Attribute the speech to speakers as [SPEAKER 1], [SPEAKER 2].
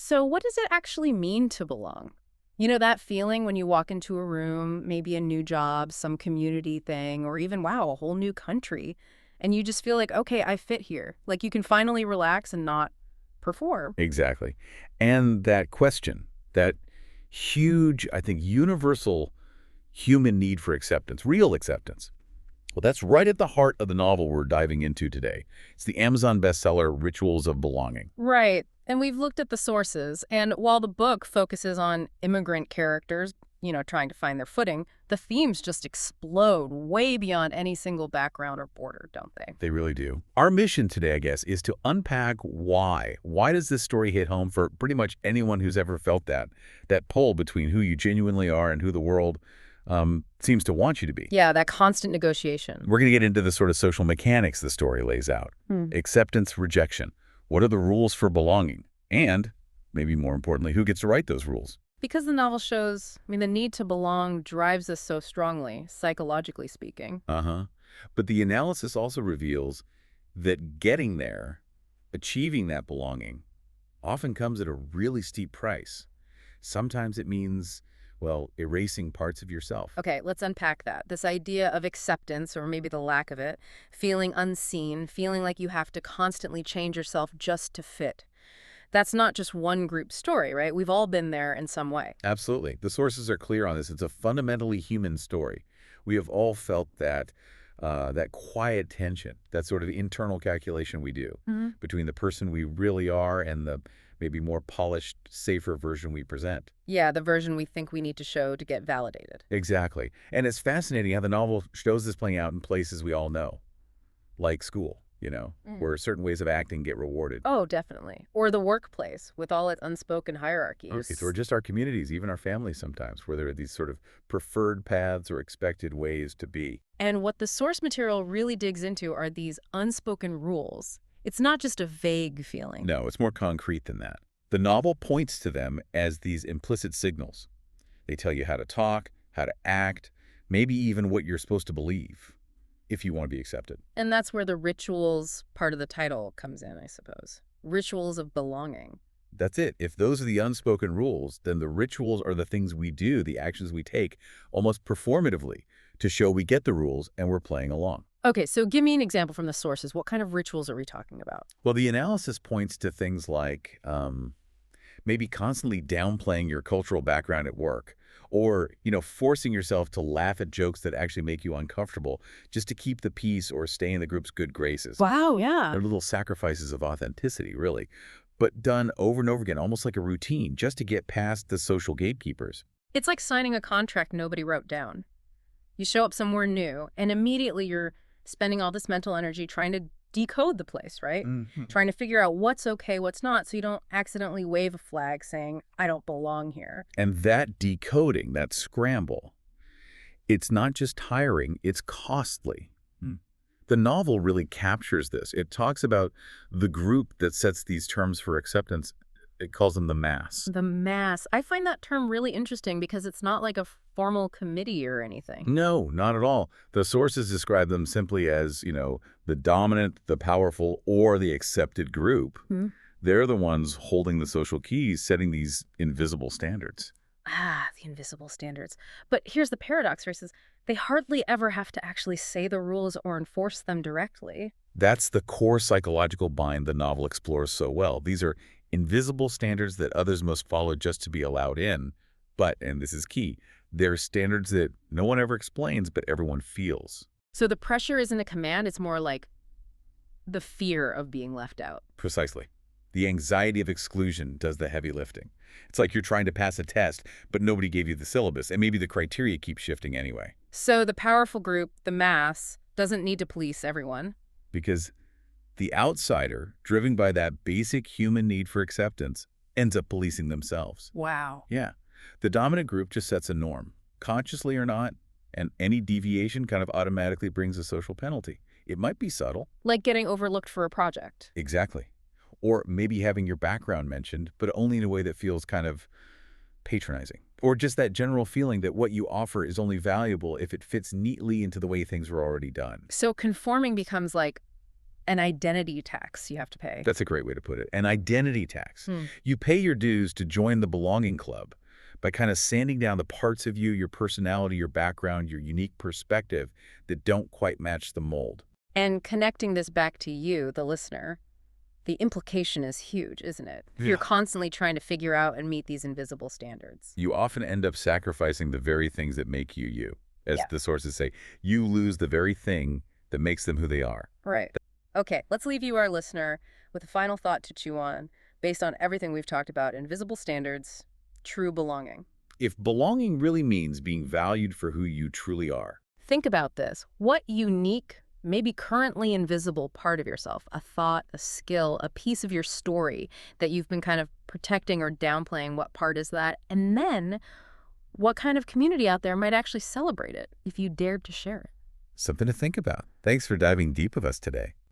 [SPEAKER 1] So what does it actually mean to belong? You know, that feeling when you walk into a room, maybe a new job, some community thing, or even, wow, a whole new country, and you just feel like, okay, I fit here. Like you can finally relax and not perform.
[SPEAKER 2] Exactly. And that question, that huge, I think, universal human need for acceptance, real acceptance. Well, that's right at the heart of the novel we're diving into today. It's the Amazon bestseller, Rituals of Belonging.
[SPEAKER 1] Right. And we've looked at the sources, and while the book focuses on immigrant characters, trying to find their footing, the themes just explode way beyond any single background or border, don't they?
[SPEAKER 2] They really do. Our mission today, I guess, is to unpack why. Why does this story hit home for pretty much anyone who's ever felt that pull between who you genuinely are and who the world seems to want you to be?
[SPEAKER 1] Yeah, that constant negotiation.
[SPEAKER 2] We're going to get into the sort of social mechanics the story lays out. Acceptance, rejection. What are the rules for belonging? And, maybe more importantly, who gets to write those rules?
[SPEAKER 1] Because the novel shows, the need to belong drives us so strongly, psychologically speaking.
[SPEAKER 2] Uh-huh. But the analysis also reveals that getting there, achieving that belonging, often comes at a really steep price. Sometimes it means, well, erasing parts of yourself.
[SPEAKER 1] Okay, let's unpack that. This idea of acceptance, or maybe the lack of it, feeling unseen, feeling like you have to constantly change yourself just to fit. That's not just one group story, right? We've all been there in some way.
[SPEAKER 2] Absolutely. The sources are clear on this. It's a fundamentally human story. We have all felt that quiet tension, that sort of internal calculation we do between the person we really are and the maybe more polished, safer version we present.
[SPEAKER 1] Yeah, the version we think we need to show to get validated.
[SPEAKER 2] Exactly. And it's fascinating how the novel shows this playing out in places we all know, like school, where certain ways of acting get rewarded.
[SPEAKER 1] Oh, definitely. Or the workplace, with all its unspoken hierarchies.
[SPEAKER 2] Okay, or just our communities, even our families sometimes, where there are these sort of preferred paths or expected ways to be.
[SPEAKER 1] And what the source material really digs into are these unspoken rules. It's not just a vague feeling.
[SPEAKER 2] No, it's more concrete than that. The novel points to them as these implicit signals. They tell you how to talk, how to act, maybe even what you're supposed to believe if you want to be accepted.
[SPEAKER 1] And that's where the rituals part of the title comes in, I suppose. Rituals of belonging.
[SPEAKER 2] That's it. If those are the unspoken rules, then the rituals are the things we do, the actions we take, almost performatively, to show we get the rules and we're playing along.
[SPEAKER 1] Okay, so give me an example from the sources. What kind of rituals are we talking about?
[SPEAKER 2] Well, the analysis points to things like maybe constantly downplaying your cultural background at work, or, forcing yourself to laugh at jokes that actually make you uncomfortable just to keep the peace or stay in the group's good graces.
[SPEAKER 1] Wow, yeah.
[SPEAKER 2] They're little sacrifices of authenticity, really, but done over and over again, almost like a routine, just to get past the social gatekeepers.
[SPEAKER 1] It's like signing a contract nobody wrote down. You show up somewhere new, and immediately you're spending all this mental energy trying to decode the place, right? Trying to figure out what's okay, what's not, so you don't accidentally wave a flag saying, I don't belong here.
[SPEAKER 2] And that decoding, that scramble, it's not just tiring, it's costly. The novel really captures this. It talks about the group that sets these terms for acceptance. It calls them the mass.
[SPEAKER 1] The mass. I find that term really interesting because it's not like a formal committee or anything.
[SPEAKER 2] No, not at all. The sources describe them simply as, the dominant, the powerful, or the accepted group. They're the ones holding the social keys, setting these invisible standards.
[SPEAKER 1] Ah, the invisible standards. But here's the paradox, versus they hardly ever have to actually say the rules or enforce them directly.
[SPEAKER 2] That's the core psychological bind the novel explores so well. These are invisible standards that others must follow just to be allowed in. But, and this is key, they're standards that no one ever explains, but everyone feels.
[SPEAKER 1] So the pressure isn't a command, it's more like the fear of being left out.
[SPEAKER 2] Precisely. The anxiety of exclusion does the heavy lifting. It's like you're trying to pass a test, but nobody gave you the syllabus, and maybe the criteria keep shifting anyway.
[SPEAKER 1] So the powerful group, the mass, doesn't need to police everyone.
[SPEAKER 2] Because the outsider, driven by that basic human need for acceptance, ends up policing themselves.
[SPEAKER 1] Wow.
[SPEAKER 2] Yeah. The dominant group just sets a norm, consciously or not, and any deviation kind of automatically brings a social penalty. It might be subtle.
[SPEAKER 1] Like getting overlooked for a project.
[SPEAKER 2] Exactly. Or maybe having your background mentioned, but only in a way that feels kind of patronizing. Or just that general feeling that what you offer is only valuable if it fits neatly into the way things were already done.
[SPEAKER 1] So conforming becomes like an identity tax you have to pay.
[SPEAKER 2] That's a great way to put it. An identity tax.
[SPEAKER 1] Hmm.
[SPEAKER 2] You pay your dues to join the belonging club by kind of sanding down the parts of you, your personality, your background, your unique perspective that don't quite match the mold.
[SPEAKER 1] And connecting this back to you, the listener, the implication is huge, isn't it?
[SPEAKER 2] Yeah.
[SPEAKER 1] You're constantly trying to figure out and meet these invisible standards.
[SPEAKER 2] You often end up sacrificing the very things that make you you. As
[SPEAKER 1] Yeah.
[SPEAKER 2] the sources say, you lose the very thing that makes them who they are.
[SPEAKER 1] Right. Okay, let's leave you, our listener, with a final thought to chew on based on everything we've talked about: invisible standards, true belonging.
[SPEAKER 2] If belonging really means being valued for who you truly are,
[SPEAKER 1] Think about this. What unique, maybe currently invisible part of yourself, a thought, a skill, a piece of your story that you've been kind of protecting or downplaying, what part is that? And then what kind of community out there might actually celebrate it if you dared to share it?
[SPEAKER 2] something to think about. Thanks for diving deep with us today.